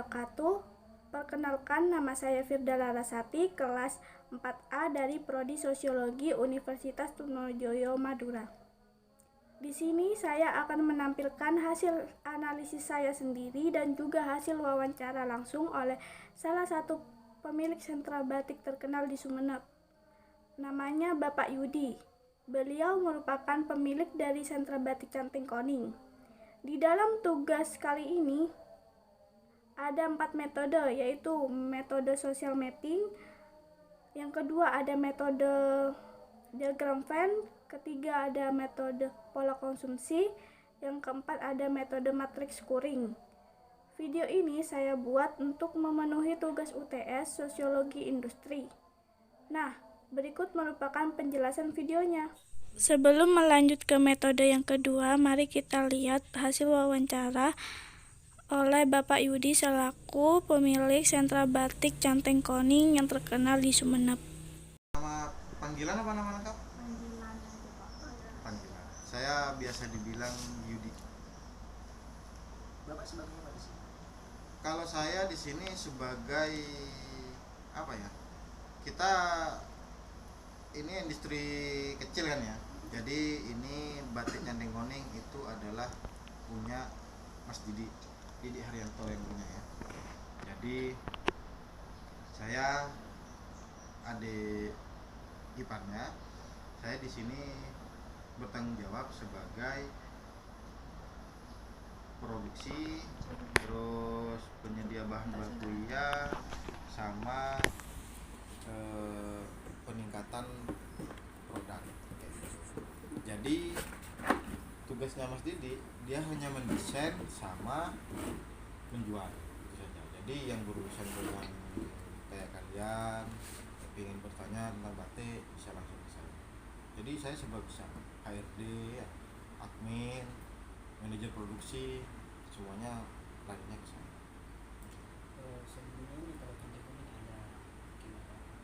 wabarakatuh. Perkenalkan, nama saya Firda Larasati, kelas 4A dari Prodi Sosiologi Universitas Trunojoyo Madura. Di sini saya akan menampilkan hasil analisis saya sendiri dan juga hasil wawancara langsung oleh salah satu pemilik sentra batik terkenal di Sumeneb. Namanya Bapak Yudi. Beliau merupakan pemilik dari sentra batik Canting Koning. Di dalam tugas kali ini ada 4 metode, yaitu metode social mapping, yang kedua ada metode diagram Venn, ketiga ada metode pola konsumsi, yang keempat ada metode matriks scoring. Video ini saya buat untuk memenuhi tugas UTS Sosiologi Industri. Nah, berikut merupakan penjelasan videonya. Sebelum melanjut ke metode yang kedua, mari kita lihat hasil wawancara oleh Bapak Yudi selaku pemilik sentra batik Canting Koning yang terkenal di Sumeneb. Nama panggilan apa nama lengkap? Panggilan aja Pak. Panggilan. Saya biasa dibilang Yudi. Bapak sebagai apa di sini? Kalau saya di sini sebagai apa ya? Kita ini industri kecil kan ya. Jadi ini batik Canting Koning itu adalah punya Mas Didi Haryanto yang punya ya. Jadi saya adik iparnya. Saya di sini bertanggung jawab sebagai produksi, terus penyedia bahan baku sama peningkatan produk. Jadi tugasnya Mas Didi, dia hanya mendesain sama menjual itu saja. Jadi yang berurusan dengan kayak kalian ingin bertanya tentang batik bisa langsung ke saya. Jadi saya sebagai HRD, admin, manajer produksi, semuanya larinya ke saya. Sebelumnya ini kalau Canting Koning ada gimana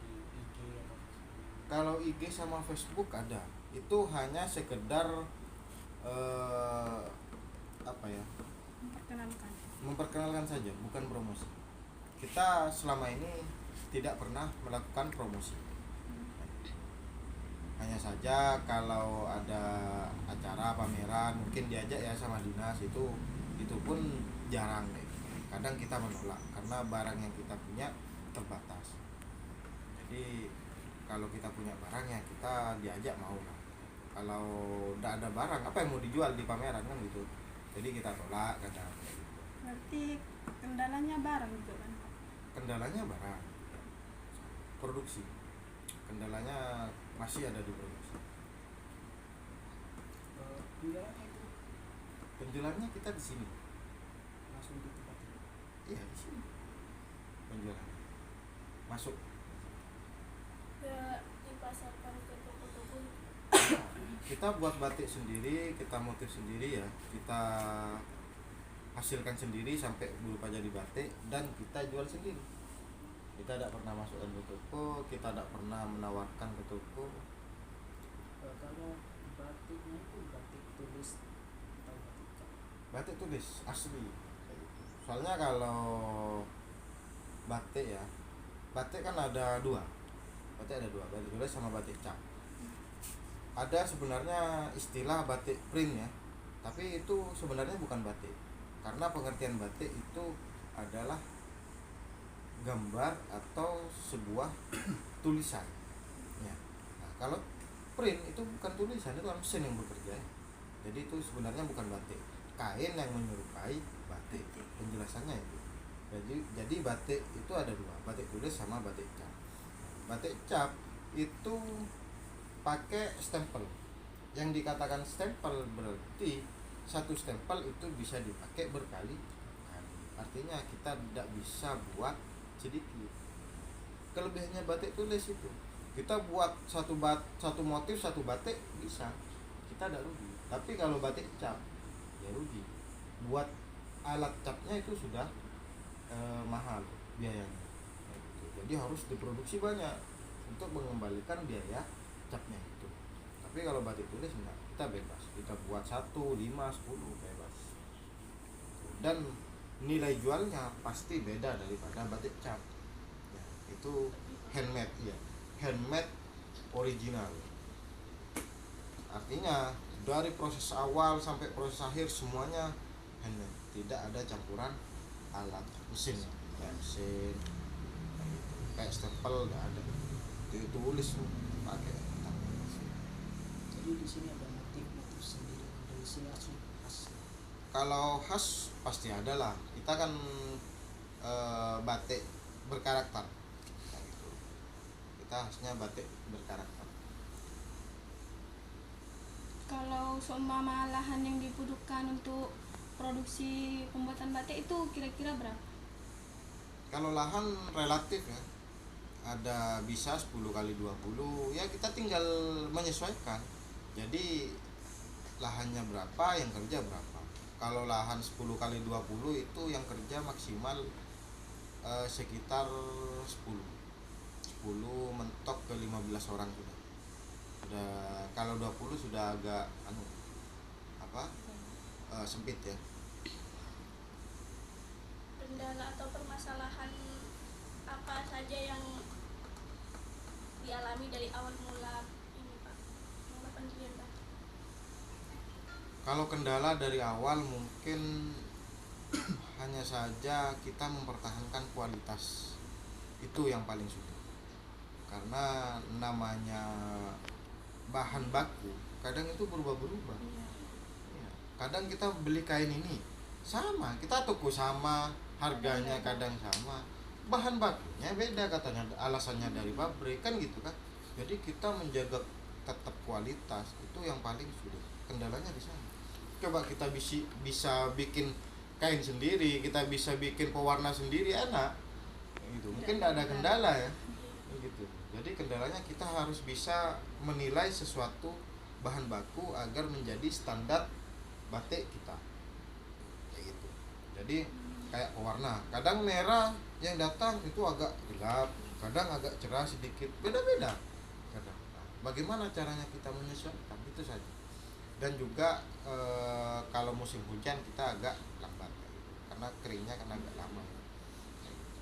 di IG atau Facebook? Kalau IG sama Facebook ada, itu hanya sekedar apa ya? Memperkenalkan saja, bukan promosi. Kita selama ini tidak pernah melakukan promosi. Hanya saja kalau ada acara pameran mungkin diajak ya sama dinas, itu pun jarang deh. Kadang kita menolak karena barang yang kita punya terbatas. Jadi kalau kita punya barang ya kita diajak mau lah. Kalau tidak ada barang apa yang mau dijual di pameran kan gitu. Jadi kita tolak kadang. Berarti kendalanya barang gitu kan? Kendalanya barang, produksi. Kendalanya masih ada di produksi. Penjualannya itu Penjualannya kita di sini. langsung di tempat ini. Iya di sini. Penjualannya masuk. Ya, dipasarkan ke toko-toko. Kita buat batik sendiri, kita motif sendiri ya, kita hasilkan sendiri sampai berupa jadi batik dan kita jual sendiri. Kita tidak pernah masukkan ke toko, kita tidak pernah menawarkan ke toko. Kalau batiknya itu batik tulis atau batik cat? Batik tulis asli. Soalnya kalau batik ya, batik kan ada dua. Batik tulis sama batik cap. Ada sebenarnya istilah batik print ya, tapi itu sebenarnya bukan batik. Karena pengertian batik itu adalah gambar atau sebuah tulisan ya. Nah, kalau print itu bukan tulisan, itu kan mesin yang bekerja. Jadi itu sebenarnya bukan batik, kain yang menyerupai batik. Penjelasannya itu. Jadi batik itu ada dua, batik tulis sama batik cap. Batik cap itu pakai stempel. Yang dikatakan stempel berarti satu stempel itu bisa dipakai berkali-kali. Artinya kita tidak bisa buat sedikit. Kelebihannya batik tulis itu, kita buat satu motif satu batik bisa, kita tidak rugi. Tapi kalau batik cap ya rugi. Buat alat capnya itu sudah mahal biayanya. Jadi harus diproduksi banyak untuk mengembalikan biaya capnya itu. Tapi kalau batik tulis enggak, kita bebas, kita buat 1, 5, 10 bebas. Dan nilai jualnya pasti beda daripada batik cap ya, itu handmade ya, handmade original. Artinya dari proses awal sampai proses akhir semuanya handmade, tidak ada campuran alat mesin kayak mesin kayak gitu. Kayak stempel nggak ada, ditulis pakai tangan mesin. Jadi di sini ada motif-motif sendiri dari sini asli khas. Kalau khas pasti ada lah, kita kan batik berkarakter kayak gitu. Kita khasnya batik berkarakter. Kalau seumpama lahan yang dibutuhkan untuk produksi pembuatan batik itu kira-kira berapa? Kalau lahan relatif ya, ada bisa 10 kali 20 ya, kita tinggal menyesuaikan. Jadi lahannya berapa yang kerja berapa. Kalau lahan 10 kali 20 itu yang kerja maksimal sekitar 10 mentok ke 15 orang sudah. Kalau 20 sudah agak sempit ya. Kendala atau permasalahan apa saja yang dialami dari awal mula ini Pak, mula pendirian batik? Kalau kendala dari awal mungkin hanya saja kita mempertahankan kualitas, itu yang paling sulit. Karena namanya bahan baku kadang itu berubah-berubah. Ya, kadang kita beli kain ini sama, kita toko sama, harganya kadang sama, bahan bakunya beda katanya, alasannya dari pabrik kan gitu kan. Jadi kita menjaga tetap kualitas itu yang paling sulit. Kendalanya di sana. Coba kita bisa bikin kain sendiri, kita bisa bikin pewarna sendiri, enak gitu, mungkin tidak ada kendala ya gitu. Jadi kendalanya kita harus bisa menilai sesuatu bahan baku agar menjadi standar batik kita kayak gitu. Jadi kayak pewarna, kadang merah yang datang itu agak gelap, kadang agak cerah sedikit, beda-beda kadang. Nah, bagaimana caranya kita menyesuaikan itu saja. Dan juga kalau musim hujan kita agak lambat kayak gitu, karena keringnya kan agak lama ya. Kayak gitu.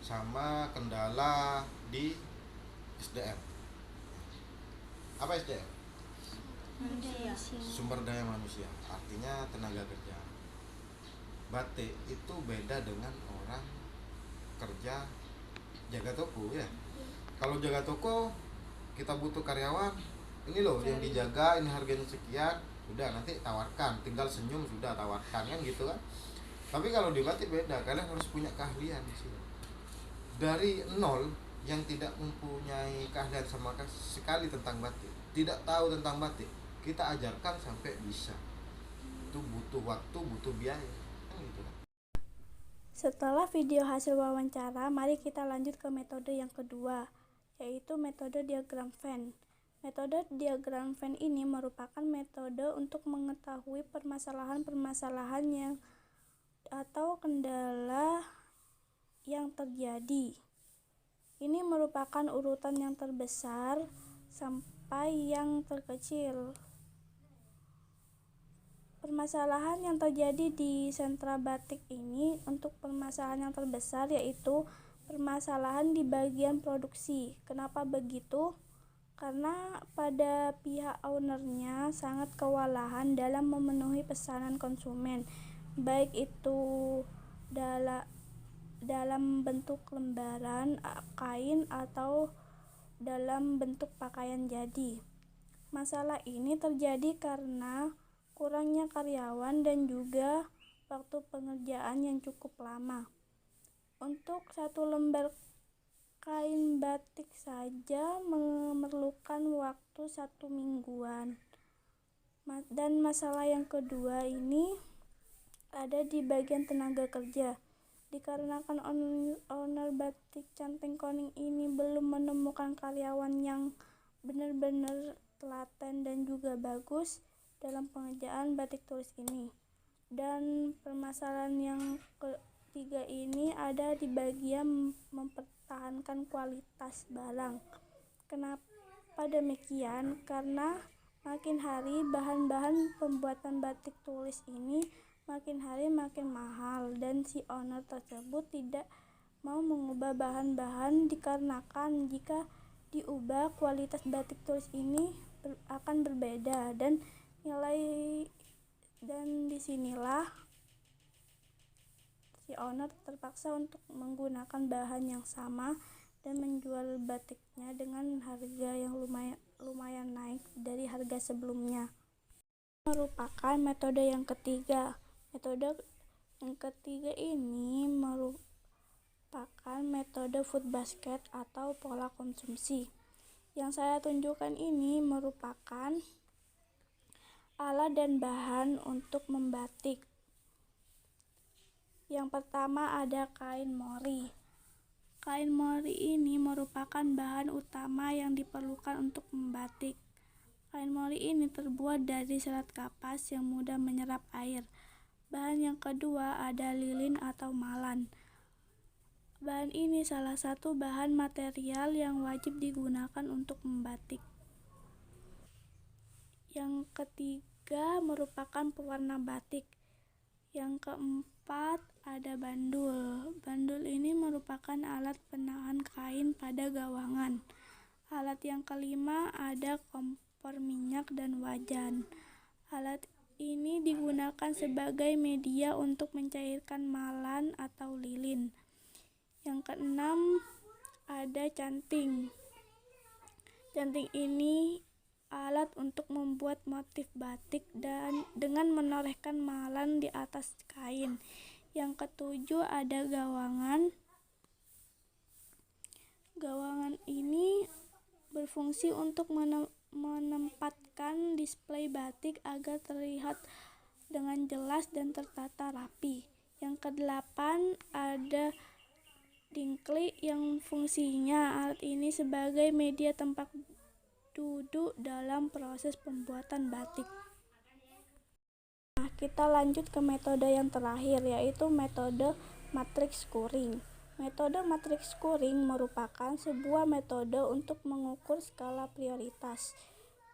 Sama kendala di SDM. Apa SDM? Manusia. Sumber daya manusia, artinya tenaga kerja. Batik itu beda dengan orang kerja jaga toko ya. Kalau jaga toko kita butuh karyawan, ini loh yang dijaga, ini harganya sekian, udah nanti tawarkan, tinggal senyum sudah tawarkan kan gitu kan. Tapi kalau di batik beda, kalian harus punya keahlian di sini. Dari nol yang tidak mempunyai keahlian sama sekali tentang batik, tidak tahu tentang batik, kita ajarkan sampai bisa. Itu butuh waktu, butuh biaya kan gitu kan. Setelah video hasil wawancara, mari kita lanjut ke metode yang kedua, yaitu metode diagram Venn. Metode diagram Venn ini merupakan metode untuk mengetahui permasalahan-permasalahan yang atau kendala yang terjadi. Ini merupakan urutan yang terbesar sampai yang terkecil. Permasalahan yang terjadi di sentra batik ini untuk permasalahan yang terbesar yaitu permasalahan di bagian produksi. Kenapa begitu? Karena pada pihak ownernya sangat kewalahan dalam memenuhi pesanan konsumen, baik itu dalam bentuk lembaran kain atau dalam bentuk pakaian jadi. Masalah ini terjadi karena kurangnya karyawan dan juga waktu pengerjaan yang cukup lama. Untuk satu lembar kain batik saja memerlukan waktu 1 mingguan. Dan masalah yang kedua ini ada di bagian tenaga kerja. Dikarenakan owner batik Canting Koning ini belum menemukan karyawan yang benar-benar telaten dan juga bagus dalam pengerjaan batik tulis ini. Dan permasalahan yang ketiga ini ada di bagian mempertahankan kualitas barang. Kenapa demikian? Karena makin hari bahan-bahan pembuatan batik tulis ini makin hari makin mahal dan si owner tersebut tidak mau mengubah bahan-bahan dikarenakan jika diubah kualitas batik tulis ini akan berbeda dan disinilah si owner terpaksa untuk menggunakan bahan yang sama dan menjual batiknya dengan harga yang lumayan naik dari harga sebelumnya. Merupakan metode yang ketiga. Metode yang ketiga ini merupakan metode food basket atau pola konsumsi. Yang saya tunjukkan ini merupakan alat dan bahan untuk membatik. Yang pertama ada kain mori. Kain mori ini merupakan bahan utama yang diperlukan untuk membatik. Kain mori ini terbuat dari serat kapas yang mudah menyerap air. Bahan yang kedua ada lilin atau malan. Bahan ini salah satu bahan material yang wajib digunakan untuk membatik. Yang ketiga merupakan pewarna batik. Yang keempat ada bandul. Bandul ini merupakan alat penahan kain pada gawangan. Alat yang kelima ada kompor minyak dan wajan. Alat ini digunakan sebagai media untuk mencairkan malan atau lilin. Yang keenam ada canting. Canting ini alat untuk membuat motif batik dan dengan menorehkan malan di atas kain. Yang ketujuh ada gawangan. Gawangan ini berfungsi untuk menempatkan display batik agar terlihat dengan jelas dan tertata rapi. Yang kedelapan ada dingklik yang fungsinya alat ini sebagai media tempat duduk dalam proses pembuatan batik. Nah, kita lanjut ke metode yang terakhir, yaitu metode matriks scoring. Metode matriks scoring merupakan sebuah metode untuk mengukur skala prioritas.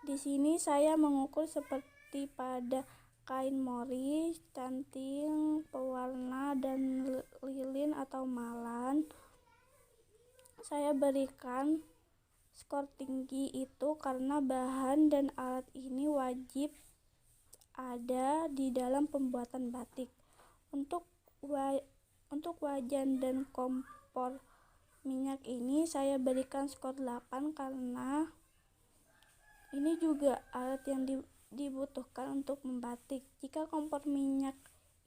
Di sini saya mengukur seperti pada kain mori, canting, pewarna, dan lilin atau malan. Saya berikan skor tinggi itu karena bahan dan alat ini wajib ada di dalam pembuatan batik. Untuk wajan dan kompor minyak ini saya berikan skor 8 karena ini juga alat yang dibutuhkan untuk membatik. Jika kompor minyak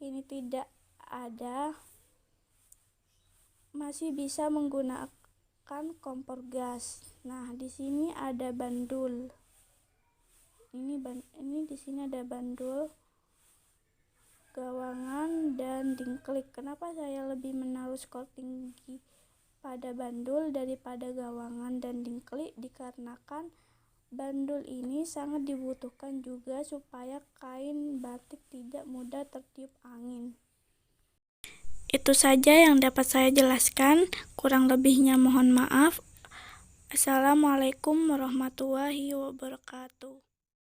ini tidak ada, masih bisa menggunakan kompor gas. Nah, di sini ada bandul. Ini di sini ada bandul, gawangan, dan dingklik. Kenapa saya lebih menaruh skor tinggi pada bandul daripada gawangan dan dingklik? Dikarenakan bandul ini sangat dibutuhkan juga supaya kain batik tidak mudah tertiup angin. Itu saja yang dapat saya jelaskan, kurang lebihnya mohon maaf. Assalamualaikum warahmatullahi wabarakatuh.